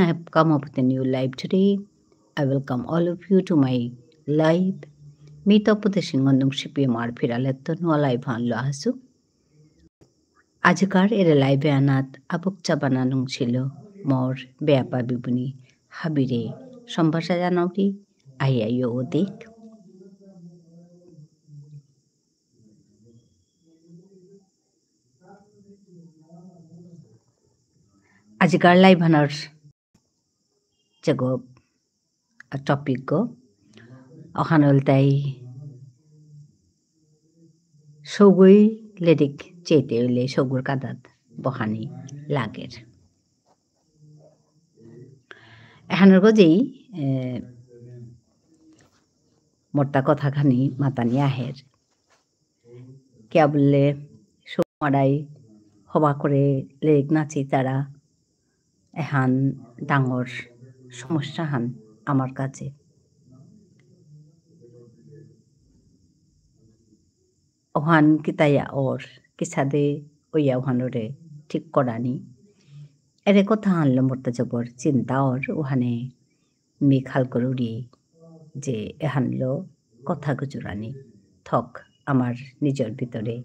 I have come up with a new live today. I welcome all of you to my live. Mito putasing ngondong shipi marpiraletto no live hanlo hasu. আজকার এর লাইভে আনাত আবুক চাবানানুং ছিল মর বেয়াপা বিবুনি হাবিরে সম্ভাষা জানাওরি আইয়াইও ওদিক আজকার live আনার জাগো topic গো অখানল তাই সৌগুই Leydig চেতে হইলে সৌগুর কাদাত বহানি লাগের এখানের গজেই মোটা কথাখানি মাতানি আহের কে বললে সৌমারাই হবা করে লেক নাচি তারা এহান ডাঙর সমস্যা হান আমার কাছে ওহান কিতাইয়া ওর কিসাদে ওইয়া ওহানরে ঠিক করানি এরে কথা আনলো মোটা জবর চিন্তা ওর ওখানে মি খাল করুরি যে এহানলো কথা গুজরানি থক আমার নিজের ভিতরে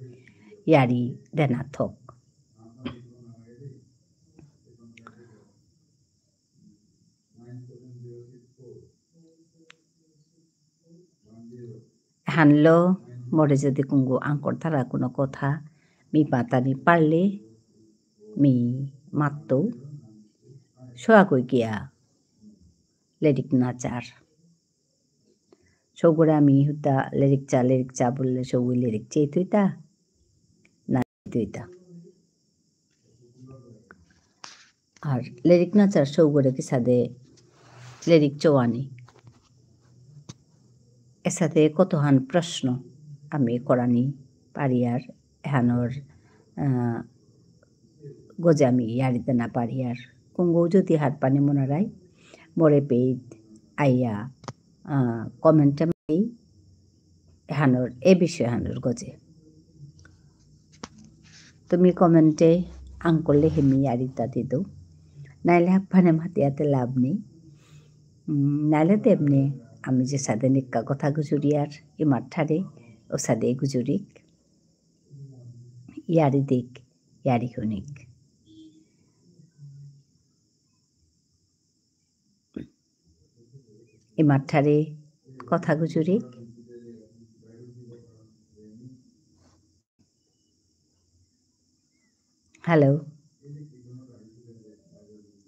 ইয়ারি দেনা থক হানলো মরে যদি কুঙ্গু আঙ্কর ধারা কোনো কথা মি পাতানি পারলে মি মাত্তো সোয়া কই গিয়া লেরিক নাচার সৌগুড়া আমি হুতা লেরিক চা বললে সৌগুই লেরিক চেয়ে তুইতা না তুইতা আর লেরিক নাচার সৌগুড়ে কি সাদে লেরিক চৌয়ানি এর সাথে কতহান প্রশ্ন আমি করানি পারি আর এহানোর গজে আমি ইয়ারিতে না পারি আর কুঙ্গু যদি হাত পানি মনারাই মরে পেইদ আইয়া কমেন্টে মাই এহানোর এ বিষয়ে এহানোর গজে তুমি কমেন্টে আং করলে হেমি ইয়ারিতা দিদ নাইলে হাপ্পানে মাতিয়াতে লাভ নেই নাইলে তেমনি আমি যে সাদে নিক্কা কথা গুজুরি আর ইমার ঠারে ও সাদে গুজুরিক ইয়ারি দিক ইয়ারি হনিক ইমার ঠারে কথা গুজুরিক hello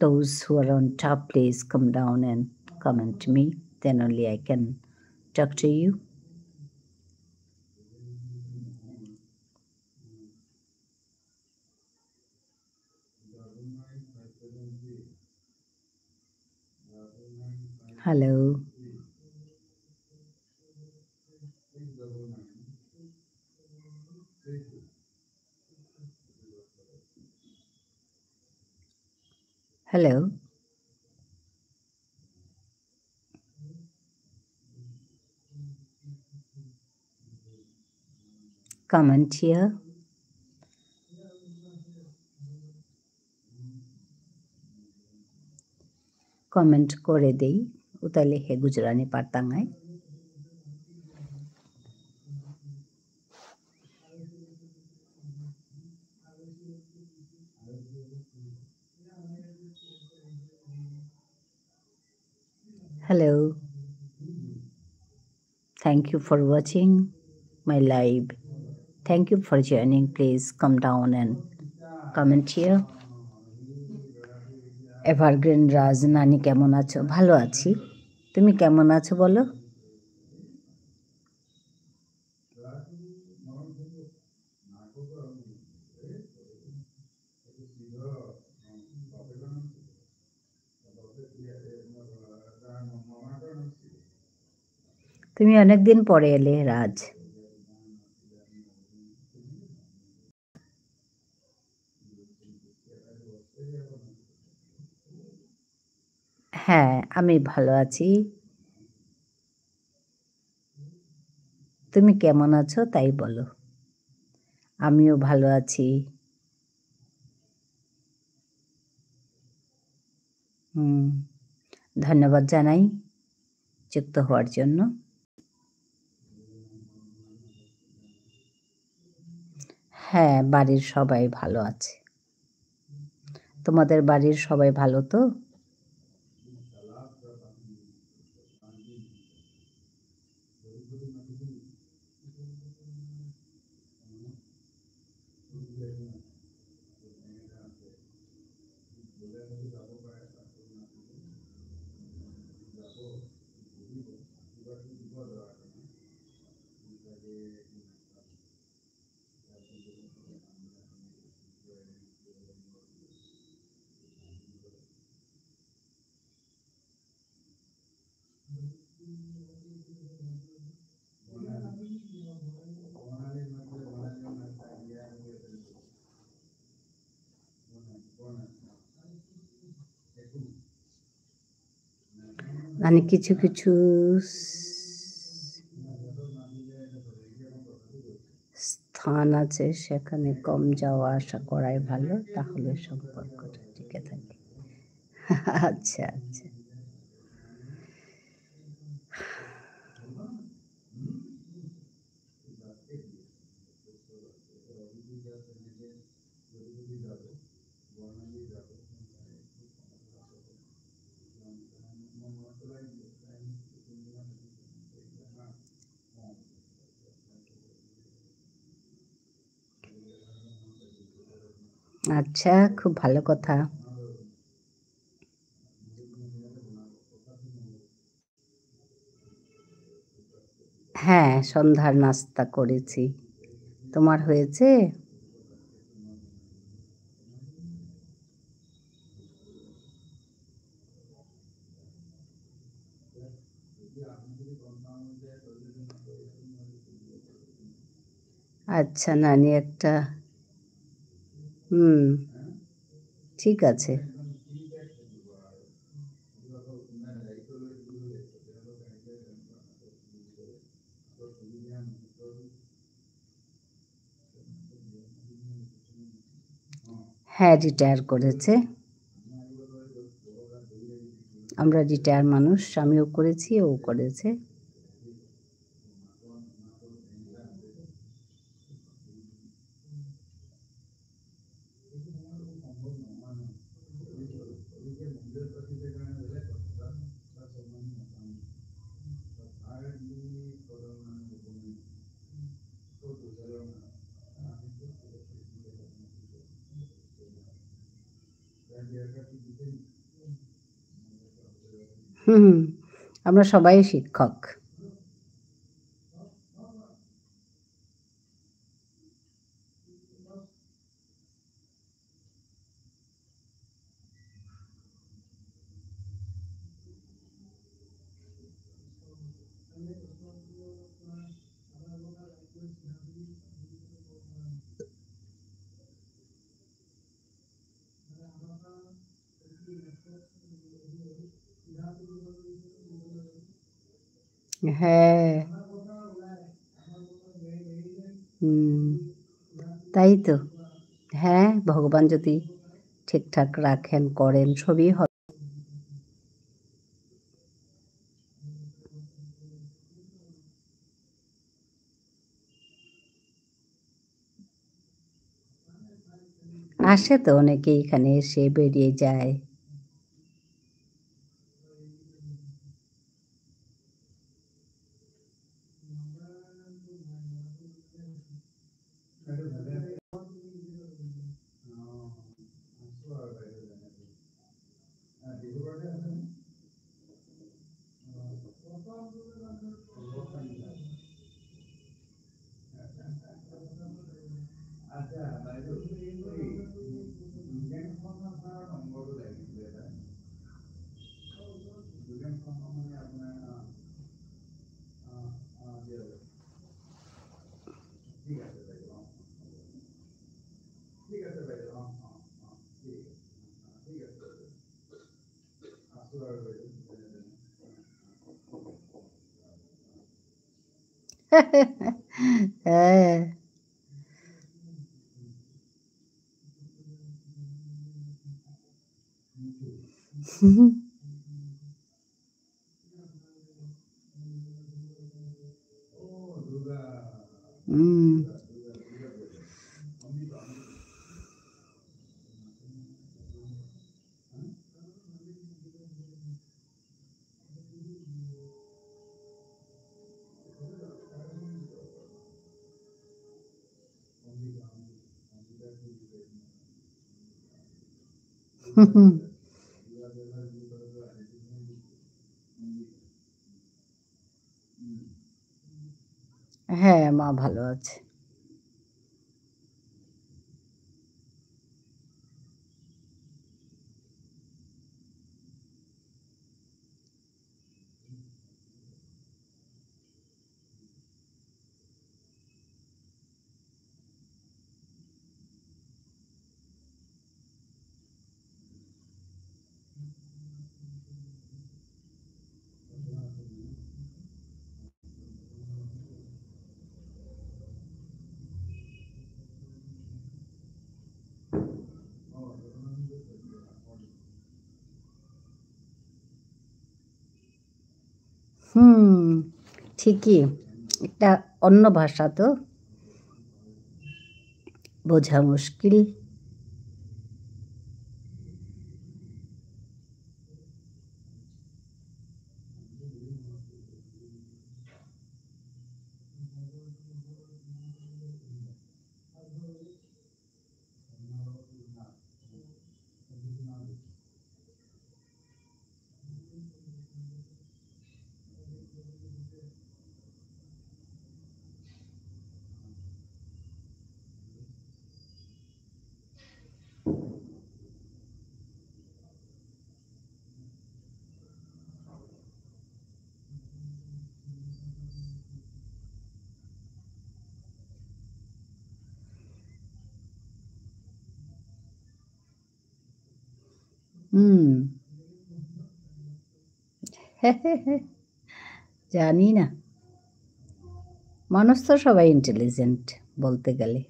those who are on top please come down and comment to me then only I can talk to you hello hello comment here comment করে দেই উতালে হে গুজরানি পারতাঙ্গাই hello thank you for watching my live thank you for joining please come down and comment here evergreen Raj নানি কেমন আছো ভালো আছি তুমি কেমন আছো বলো তুমি অনেকদিন পরে এলে রাজ হ্যাঁ আমি ভালো আছি তুমি কেমন আছো তাই বলো আমিও ভালো আছি হুম, ধন্যবাদ জানাই যুক্ত হওয়ার জন্য। হ্যাঁ, বাড়ির সবাই ভালো আছে। তোমাদের বাড়ির সবাই ভালো তো? মানে কিছু, কিছু স্থান আছে সেখানে কম যাওয়া আসা করাই ভালো, তাহলে সম্পর্কটা টিকে থাকে। আচ্ছা, আচ্ছা। আচ্ছা, খুব ভালো কথা। হ্যাঁ, সন্ধ্যার নাস্তা করেছি। তোমার হয়েছে? আচ্ছা নানি একটা হুম, ঠিক আছে। হ্যাঁ, রিটায়ার করেছে। আমরা রিটায়ার মানুষ। আমিও করেছি, ও করেছে। হুম, হুম। আমরা সবাই শিক্ষক। হ্যাঁ, হুম, তাই তো। হ্যাঁ, ভগবান যদি ঠিকঠাক রাখেন, করেন, সবই হবে। আসে তো অনেকেই এখানে এসে বেরিয়ে যায়। হ্যাঁ। হ্যাঁ, মা ভালো আছে। হুম, ঠিকই। একটা অন্য ভাষা তো বোঝা মুশকিল। হুম, জানি না। মানুষ তো সবাই ইন্টেলিজেন্ট বলতে গেলে।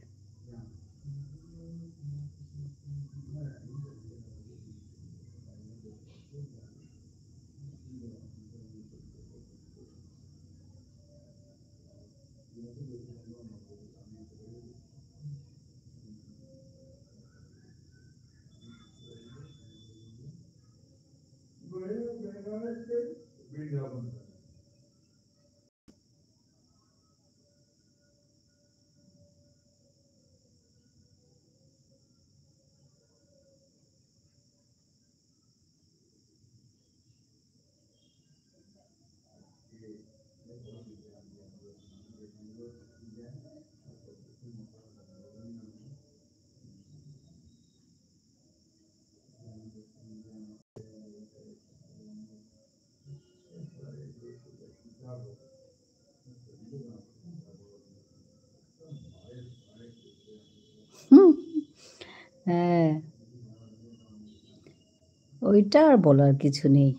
হুম, হ্যাঁ, ওইটা আর বলার কিছু নেই।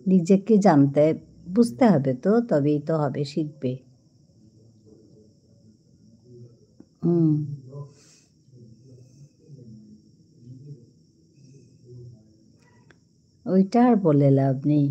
নিজেকে জানতে বুঝতে হবে তো, তবেই তো হবে, শিখবে। হুম, ওইটা আর বলে লাভ নেই।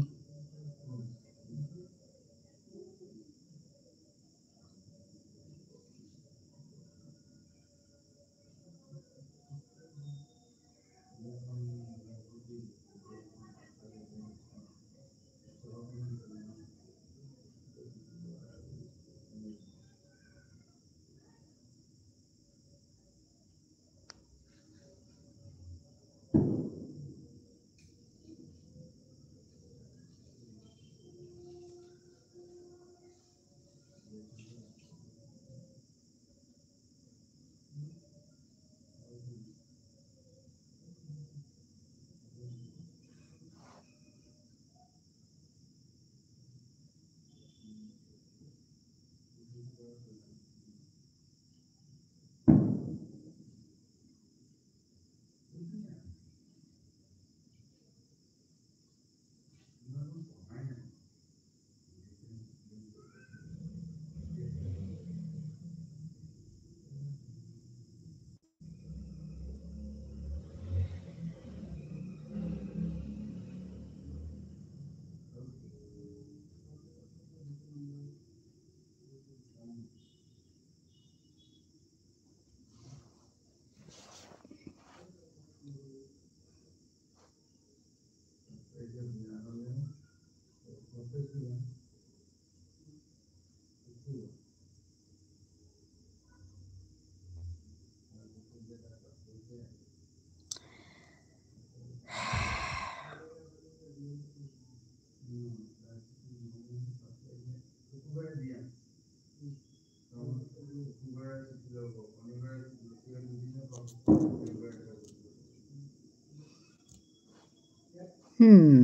হুম,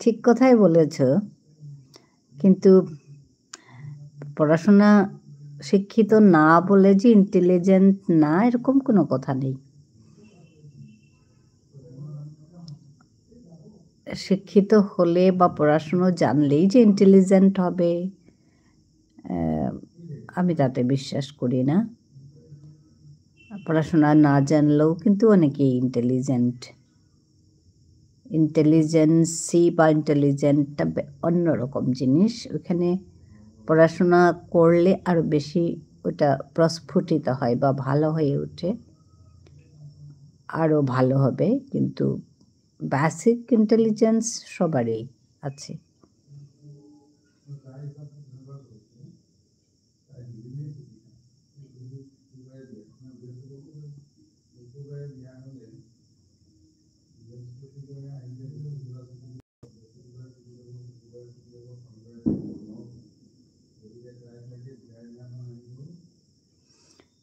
ঠিক কথাই বলেছ। কিন্তু পড়াশোনা শিক্ষিত না বলে যে ইন্টেলিজেন্ট না এরকম কোনো কথা নেই। শিক্ষিত হলে বা পড়াশুনো জানলেই যে ইন্টেলিজেন্ট হবে আমি তাতে বিশ্বাস করি না। পড়াশোনা না জানলেও কিন্তু অনেকেই ইন্টেলিজেন্ট। ইন্টেলিজেন্সি বা ইন্টেলিজেন্টটা অন্যরকম জিনিস। ওখানে পড়াশোনা করলে আরও বেশি ওটা প্রস্ফুটিত হয় বা ভালো হয়ে ওঠে। আরও ভালো হবে, কিন্তু বেসিক ইন্টেলিজেন্স সবারই আছে।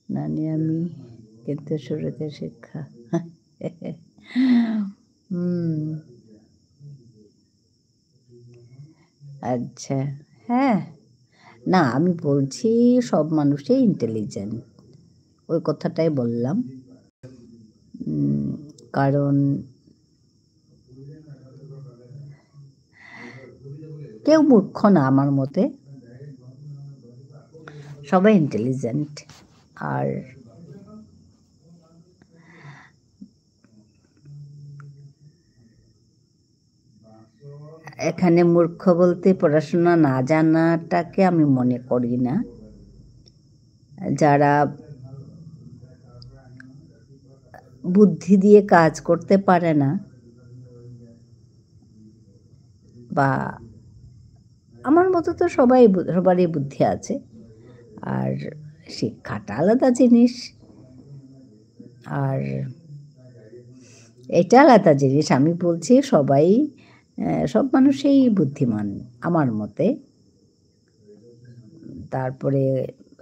নানি আমি কিন্তু শুরুতে শিক্ষা হুম, আচ্ছা, হ্যাঁ। না, আমি বলছি সব মানুষই ইন্টেলিজেন্ট। ওই কথাটাই বললাম। কারণ কেউ মূর্খ না আমার মতে। সবাই ইন্টেলিজেন্ট। আর এখানে মূর্খ বলতে পড়াশোনা না জানাটাকে আমি মনে করি না। যারা বুদ্ধি দিয়ে কাজ করতে পারে না বা আমার মতো তো সবারই বুদ্ধি আছে। আর শিক্ষাটা আলাদা জিনিস। আর এটা আলাদা জিনিস। আমি বলছি সবাই সব মানুষই বুদ্ধিমান আমার মতে। তারপরে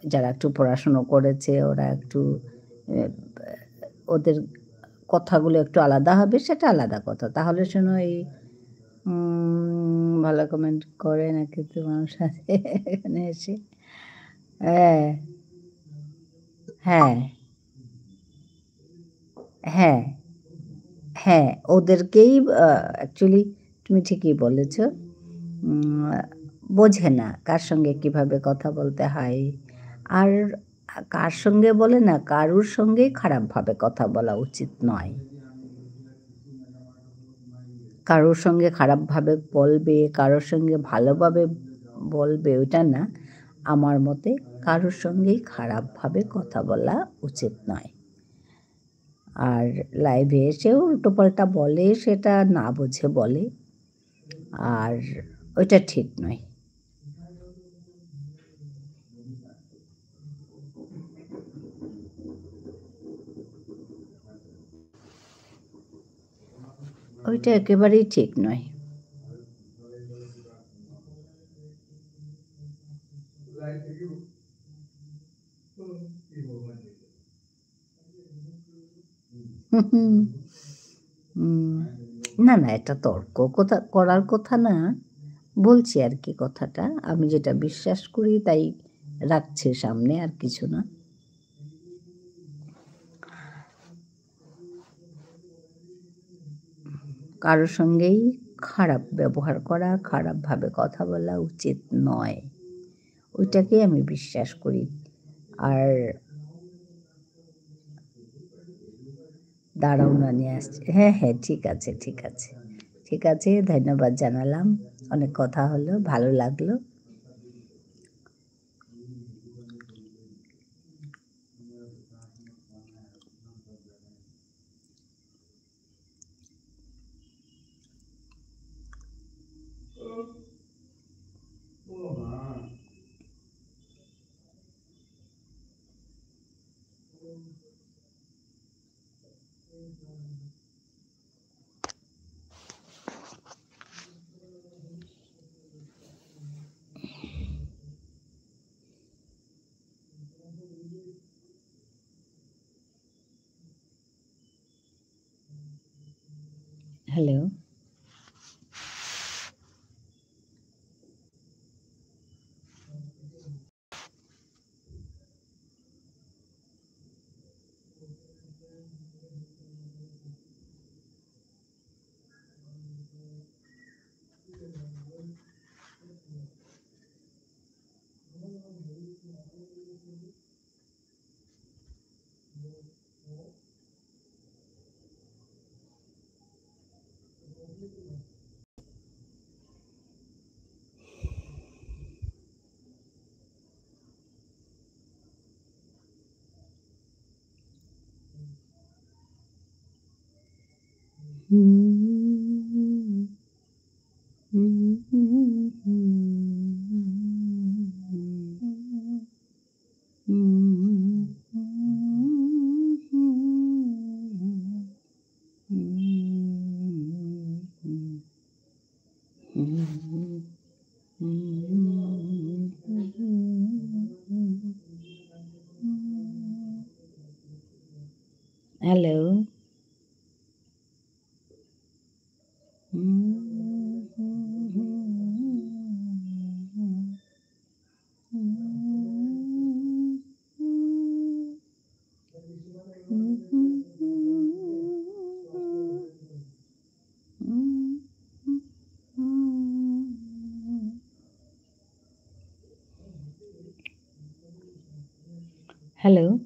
যারা একটু পড়াশুনো করেছে ওরা একটু ওদের কথাগুলো একটু আলাদা হবে, সেটা আলাদা কথা। তাহলে শোনো এই ভালো কমেন্ট করে না কিন্তু মানুষ আছে এখানে এসে। হ্যাঁ, হ্যাঁ, হ্যাঁ, হ্যাঁ, ওদেরকেই অ্যাকচুয়ালি তুমি ঠিকই বলেছ। বোঝে না কার সঙ্গে কীভাবে কথা বলতে হয়। আর কার সঙ্গে বলে না, কারুর সঙ্গেই খারাপভাবে কথা বলা উচিত নয়। কারোর সঙ্গে খারাপভাবে বলবে, কারোর সঙ্গে ভালোভাবে বলবে ওইটা না। আমার মতে কারোর সঙ্গেই খারাপভাবে কথা বলা উচিত নয়। আর লাইভে এসেও উল্টোপাল্টা বলে, সেটা না বুঝে বলে। আর ওইটা ঠিক নয়। ওইটা একেবারেই ঠিক নয়। না, না, এটা তর্ক করার কথা না। বলছি আর কি কথাটা। আমি যেটা বিশ্বাস করি তাই রাখছি সামনে, আর কিছু না। কারো সঙ্গেই খারাপ ব্যবহার করা, খারাপভাবে কথা বলা উচিত নয়। ওইটাকেই আমি বিশ্বাস করি। আর দাঁড়াও না, নিয়ে আসছি। হ্যাঁ, হ্যাঁ, ঠিক আছে, ঠিক আছে। ঠিক আছে, ধন্যবাদ জানালাম। অনেক কথা হলো, ভালো লাগলো। হ্যালো। Hello. Hello.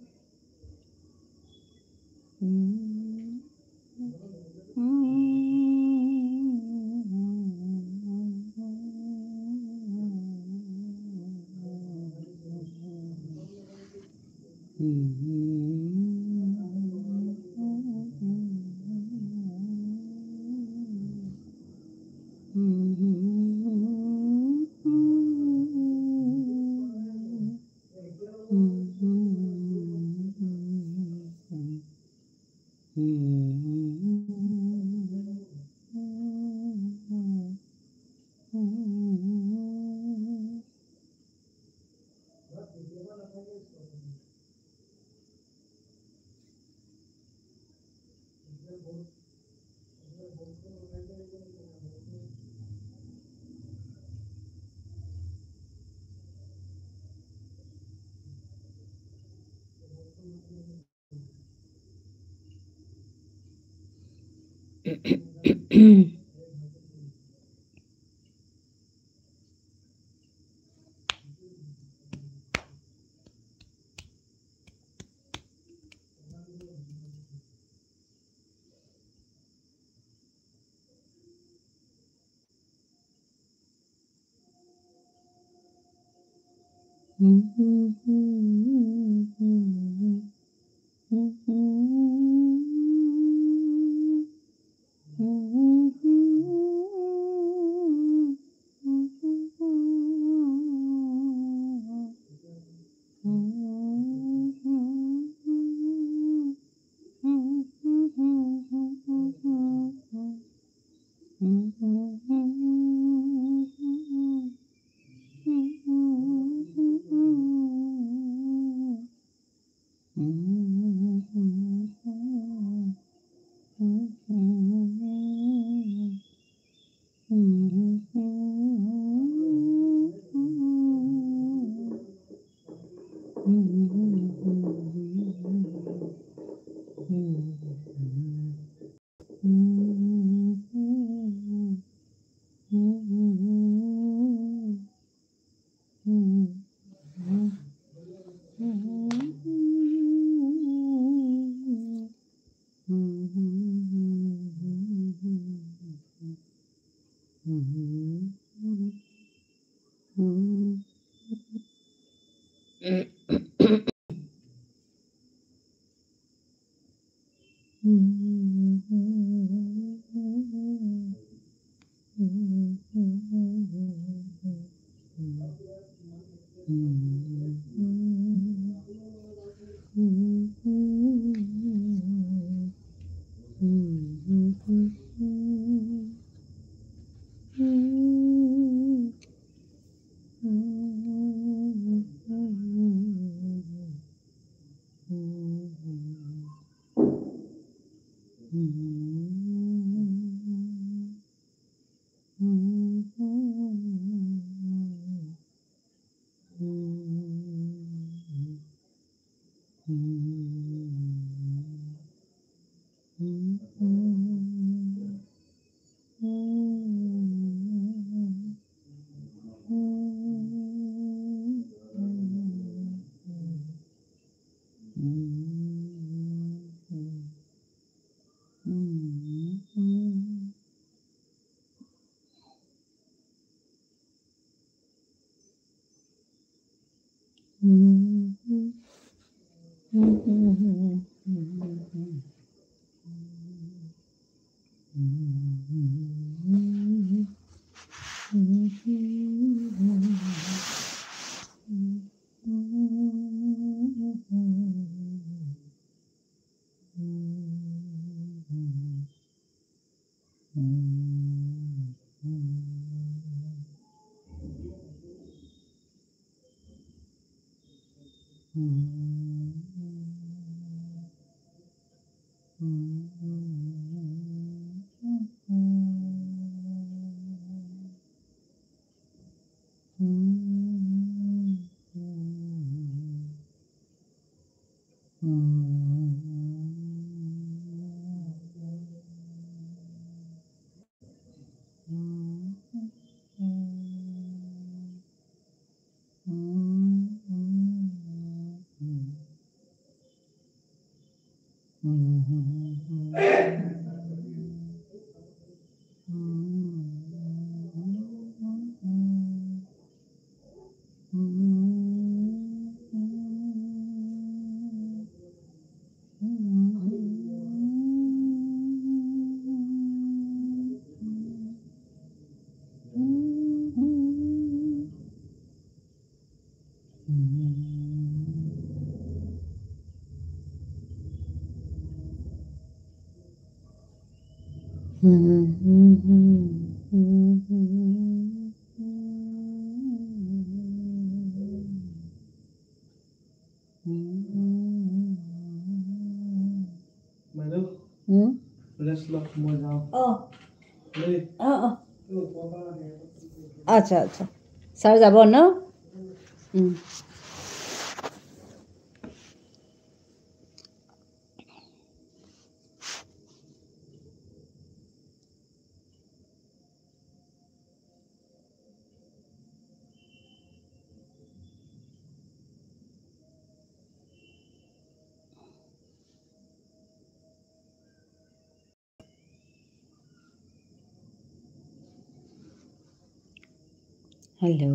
আচ্ছা আচ্ছা স্যার যাব না হ্যালো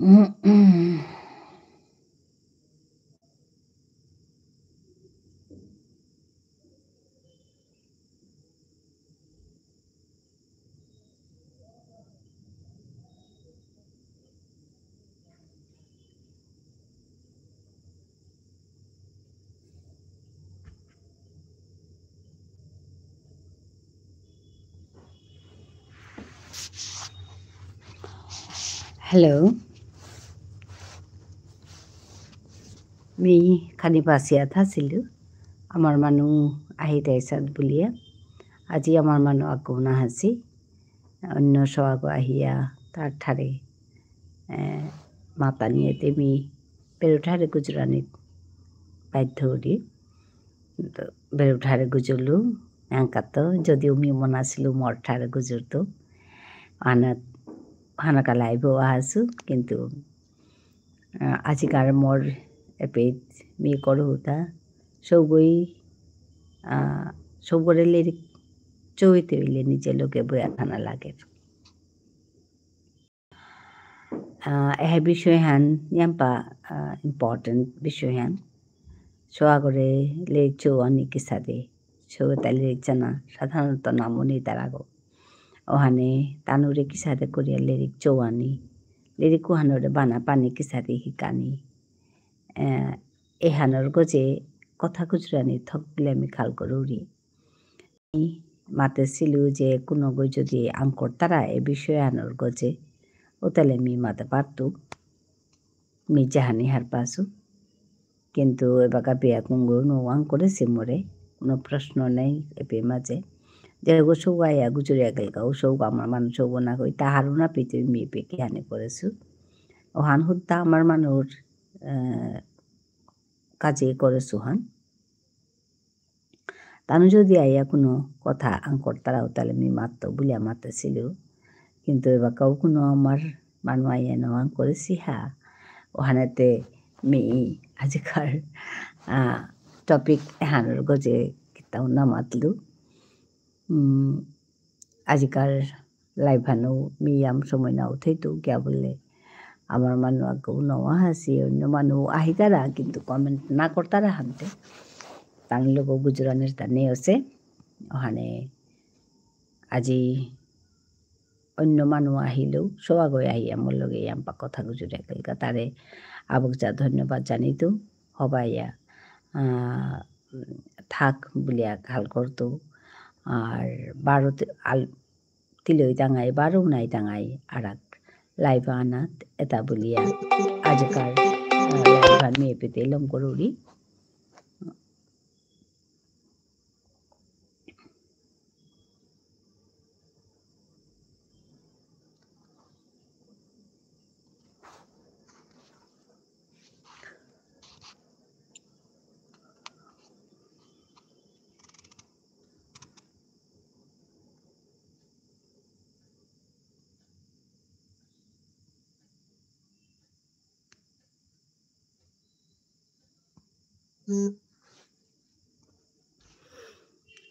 Hello, मी খানিপাছিয়াত আছিলোঁ। আমাৰ মানুহ আহি তাইছত বুলিয়ে আজি আমাৰ মানুহ আকৌ নাহাচি অন্য সবাগো আহিয়া তার ঠারে মাতা নিয়ে তেমি বেরোঠারে গুজরানিত বাধ্য করি তো বেরোঠারে গুজরলু এঙ্কাত যদিও মি মন আসিলু মর ঠারে গুজরতো হানাকা লাইভ আহাসু কিন্তু আজিকার মোর এপেত মি করো তা সৌগরে লিরিক চৌইতে হইলে নিজে লোকে বয়া খানা লাগে এহে বিষয় হান ইয়াম্পা ইম্পর্টেন্ট বিষয় হান সোয়াগরে লিরিক চৌয়ানি কিসাদে সৌতা লিরিক জানা সাধারণত নামনি তারাগো ওহানে তানুরে কিসাদে করিয়া লিরিক চৌয়ানি লিরিক কুহানোরে বানা পানি কিসাদে হিকানি এহানোর গজে কথা গুজরানি থকলে আমি খাল করুরি মাতে ছিলু যে কোনো গই যদি আঙ্কর তারা এ বিষয়ে আনোর গজে ও তাহলে মি মাতে পারতু মি জাহানি হার পাসু কিন্তু এবাকা বিয়া কুঙ্গু নো আঙ্করেছি মোরে কোনো প্রশ্ন নেই এপে মাঝে যে গো সৌ আয়া গুজরিয়া গেলকা ও সৌ আমার মানুষ সৌ না কই তাহারও না পিতে মি পেকে হানি করেছু ও হান হুদ্দা আমার মানুষ কাজে করেছু হান তানু যদি আইয়া কোনো কথা আঙ্কর তারাও তাহলে মি মারতো বলিয়া মারতেছিল কিন্তু এবাকাও কোনো আমার মানুষ আইয়া নেওয়া করেছি হ্যাঁ ওখানেতে মি আজিকার টপিক এহানোর গজে কিতাও না মাতলু আজিকার লাইভ হানো মিয়াম সময় না উঠেইতো গিয়া বললে আমার মানুষ আগেও নেওয়া হাসি অন্য মানুষ আহি তারা কিন্তু কমেন্ট না করতারা হানতে তার লোক গুজরানের তানে আছে ওখানে আজি অন্য মানুষ আহিলেও সবাগৈ আহি আমার লগে ইয়াম্পা কথা গুজরে গেলকা তারে আবক যা ধন্যবাদ জানিতো হবাইয়া থাক বলিয়া খাল করতো আর 12 তিলই ডাঙাই 12 নাই ডাঙাই আর লাইভ আনাত এটা বলিয়া আজকার লাইভ আনি পেতে এলম করুরি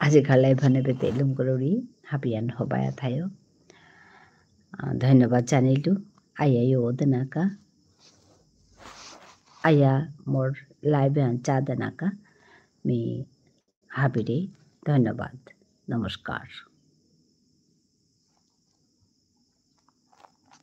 আজি খালাই ভানে পেতে এলম করুরি হাবিয়ান হবায়া থায়ো ধন্যবাদ জানিলু আইয়া ওদনাকা আইয়া মোর লাইভে চা দেনাকা মি হাবিরে ধন্যবাদ নমস্কার।